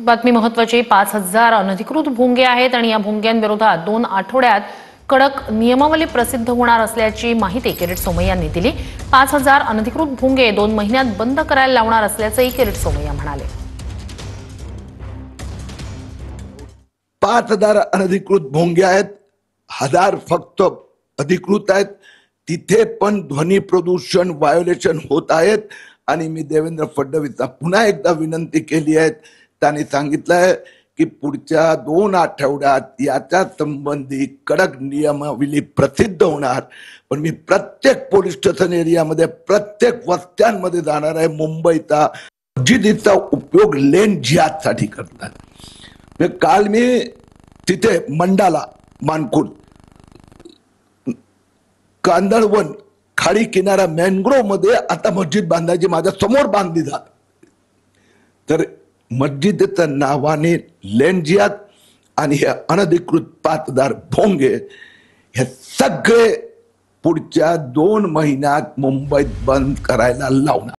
बातमी महत्त्वाची 5,000 अनधिकृत भोंगे आहेत आणि या भोंग्यांविरोधात 2 आठवड्यात कडक नियमावली प्रसिद्ध होणार असल्याची माहिती किरीट सोमय्या यांनी दिली। 5,000 अनधिकृत भोंगे 2 महिन्यात बंद करायला लावणार असल्याचंही किरीट सोमय्या म्हणाले। 5,000 अनधिकृत भोंगे आहेत, 1,000 फक्त अधिकृत आहेत। तिथे पण ध्वनी प्रदूषण वायोलेशन होत आहेत आणि मी देवेंद्र फडणवीसला पुन्हा एकदा विनंती केली आहे। त्यांनी सांगितलंय की पुढच्या 2 आठवड्यात याच्या संबंधी कडक नियमावली प्रसिद्ध होणार। पण मी प्रत्येक पोलीस स्टेशन एरियामध्ये प्रत्येक वस्त्यांमध्ये जाणार आहे। मुंबईचा मस्जिदीचा उपयोग लेन जिहादसाठी करतात। काल मी तिथे मंडाला मानकुल कांदळवन खाडी किनारा मॅनग्रोव मध्ये आता मस्जिद बांधायची माझ्या समोर बांधली जात। तर मस्जिदीच्या नावाने लेन जिहाद आणि हे अनधिकृत 5,000 भोंगे हे सगळे पुढच्या 2 महिन्यात मुंबईत बंद करायला लावणार।